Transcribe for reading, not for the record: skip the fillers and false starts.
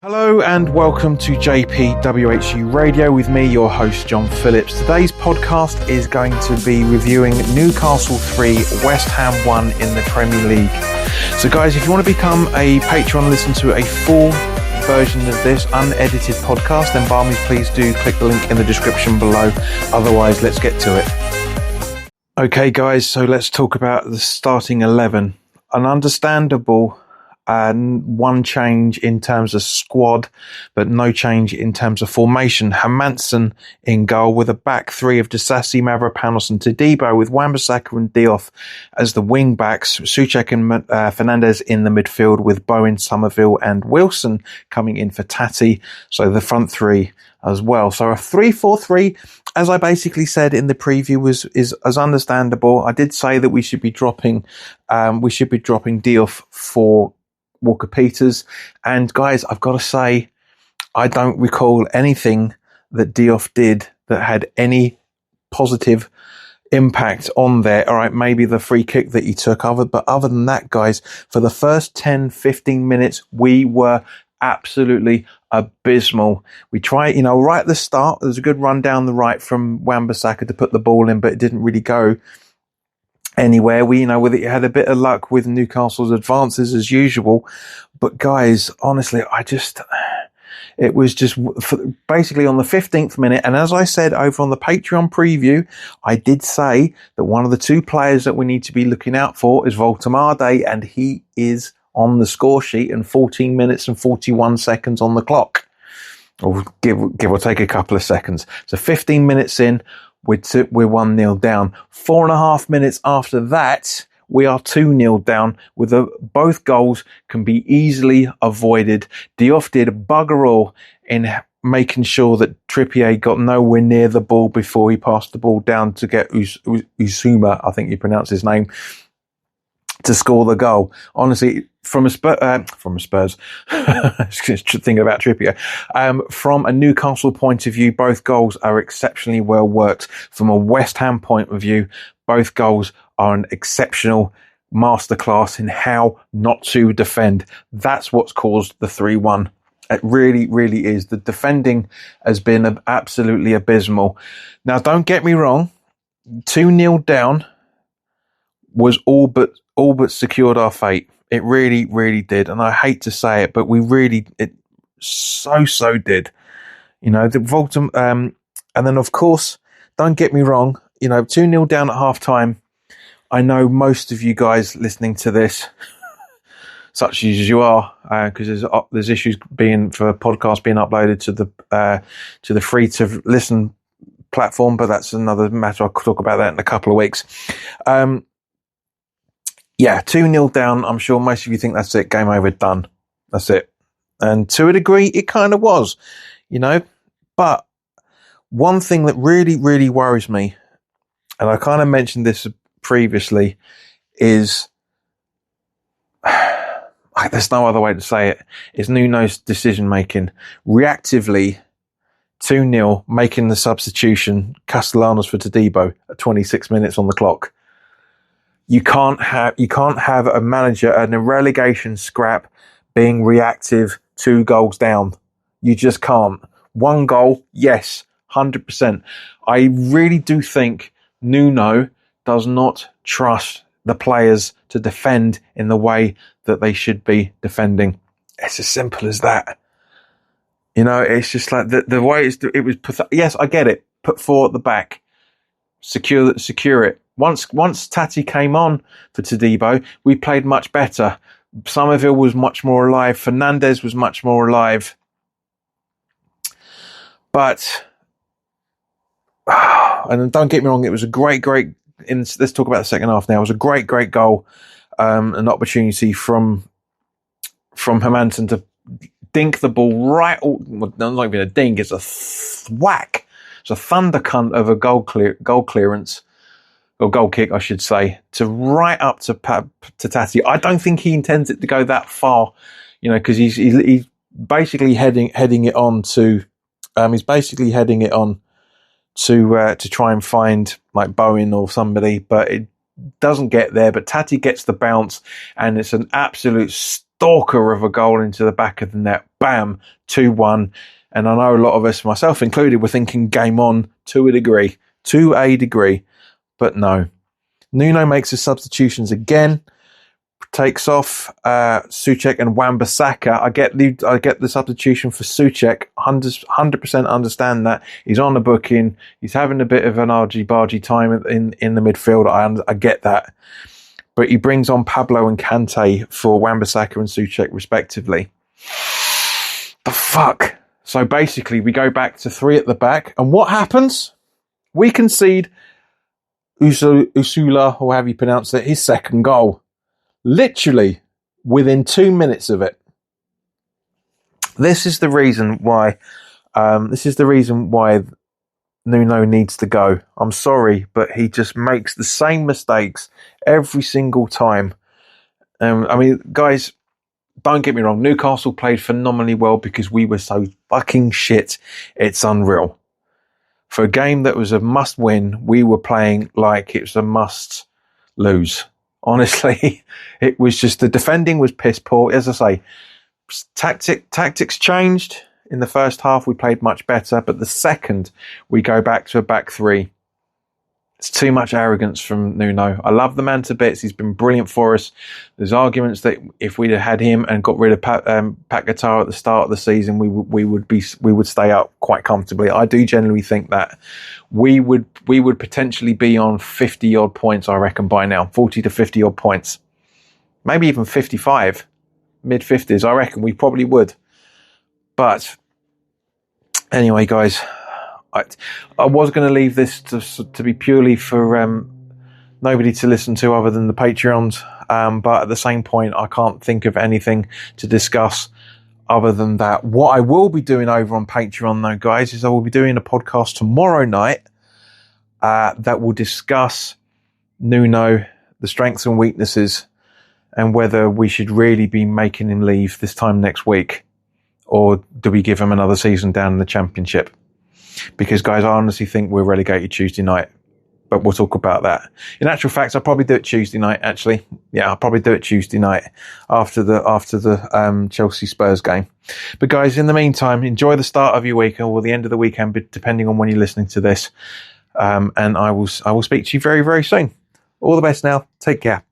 Hello and welcome to JPWHU Radio with me, your host John Phillips. Today's podcast is going to be reviewing Newcastle 3, West Ham 1 in the Premier League. So guys, if you want to become a patron and listen to a full version of this unedited podcast, then by all means please do click the link in the description below. Otherwise, let's get to it. Okay guys, so let's talk about the starting 11. An understandable one change in terms of squad, but no change in terms of formation. Hermansen in goal with a back three of Disasi, Mavropanos and Todibo, with Wan-Bissaka and Diop as the wing backs. Souček and Fernandes in the midfield, with Bowen, Somerville and Wilson coming in for Tati. So the front three as well. So a 3-4-3, as I basically said in the preview, is as understandable. I did say that we should be dropping Diop for Walker-Peters, and guys, I've got to say, I don't recall anything that Diop did that had any positive impact on there. All right, maybe the free kick that he took, but other than that, guys, for the first 10-15 minutes, we were absolutely abysmal. We tried, right at the start, there was a good run down the right from Wan-Bissaka to put the ball in, but it didn't really go anywhere. We, had a bit of luck with Newcastle's advances as usual. But guys, honestly, it was just basically on the 15th minute. And as I said over on the Patreon preview, I did say that one of the two players that we need to be looking out for is Voltemade, and he is on the score sheet and 14 minutes and 41 seconds on the clock. Or give or take a couple of seconds. So 15 minutes in, we're 1-0 down. 4.5 minutes after that, we are 2-0 down. With both goals can be easily avoided. Diop did bugger all in making sure that Trippier got nowhere near the ball before he passed the ball down to get Usuma, I think you pronounce his name, to score the goal. Honestly, from a Spurs, thinking about Trippier, from a Newcastle point of view, both goals are exceptionally well worked. From a West Ham point of view, both goals are an exceptional masterclass in how not to defend. That's what's caused the 3-1. It really, really is. The defending has been absolutely abysmal. Now, don't get me wrong, 2-0 down was all but secured our fate. It really, really did. And I hate to say it, but it so did. The Volta, and then of course, don't get me wrong, 2-0 down at half time. I know most of you guys listening to this, such as you are, because there's issues for podcasts being uploaded to the free to listen platform, but that's another matter. I'll talk about that in a couple of weeks. 2-0 down. I'm sure most of you think that's it. Game over, done. That's it. And to a degree, it kind of was, But one thing that really, really worries me, and I kind of mentioned this previously, is there's no other way to say it. Is Nuno's decision making. Reactively, 2-0, making the substitution, Castellanos for Todibo at 26 minutes on the clock. You can't have a manager in a relegation scrap being reactive 2 goals down. You just can't. 1 goal, yes, 100%. I really do think Nuno does not trust the players to defend in the way that they should be defending. It's as simple as that. It's just like the way it was. Yes, I get it. Put 4 at the back, secure it. Once Tati came on for Todibo, we played much better. Somerville was much more alive. Fernandes was much more alive. But, and don't get me wrong, it was a great, let's talk about the second half now. It was a great goal, an opportunity from Hermansen to dink the ball right, not even a dink, it's a thwack. It's a thunder cunt of a goal clearance. Or goal kick, I should say, to right up to Tati. I don't think he intends it to go that far, because he's basically heading it on to. He's basically heading it on to try and find like Bowen or somebody, but it doesn't get there. But Tati gets the bounce, and it's an absolute stalker of a goal into the back of the net. Bam, 2-1. And I know a lot of us, myself included, were thinking game on to a degree. But no. Nuno makes his substitutions again. Takes off Souček and Wan-Bissaka. I get the substitution for Souček. 100% understand that. He's on the booking. He's having a bit of an argy-bargy time in the midfield. I get that. But he brings on Pablo and Kante for Wan-Bissaka and Souček respectively. The fuck? So basically we go back to 3 at the back. And what happens? We concede Usula, or however you pronounce it, his second goal. Literally within 2 minutes of it. This is the reason why Nuno needs to go. I'm sorry, but he just makes the same mistakes every single time. I mean, guys, don't get me wrong. Newcastle played phenomenally well because we were so fucking shit. It's unreal. For a game that was a must-win, we were playing like it was a must-lose. Honestly, it was just the defending was piss poor. As I say, tactics changed. In the first half, we played much better, but the second we go back to a back 3, it's too much arrogance from Nuno. I love the man to bits. He's been brilliant for us. There's arguments that if we'd have had him and got rid of Pat Guitar at the start of the season, we would stay up quite comfortably. I do generally think that we would potentially be on 50 odd points. I reckon by now, 40 to 50 odd points, maybe even 55, mid 50s. I reckon we probably would. But anyway, guys. I was going to leave this to be purely for nobody to listen to other than the Patreons. But at the same point, I can't think of anything to discuss other than that. What I will be doing over on Patreon, though, guys, is I will be doing a podcast tomorrow night that will discuss Nuno, the strengths and weaknesses, and whether we should really be making him leave this time next week, or do we give him another season down in the Championship? Because, guys, I honestly think we're relegated Tuesday night. But we'll talk about that. In actual fact, I'll probably do it Tuesday night, actually. Yeah, I'll probably do it Tuesday night after the Chelsea Spurs game. But, guys, in the meantime, enjoy the start of your week or the end of the weekend, depending on when you're listening to this. And I will speak to you very, very soon. All the best now. Take care.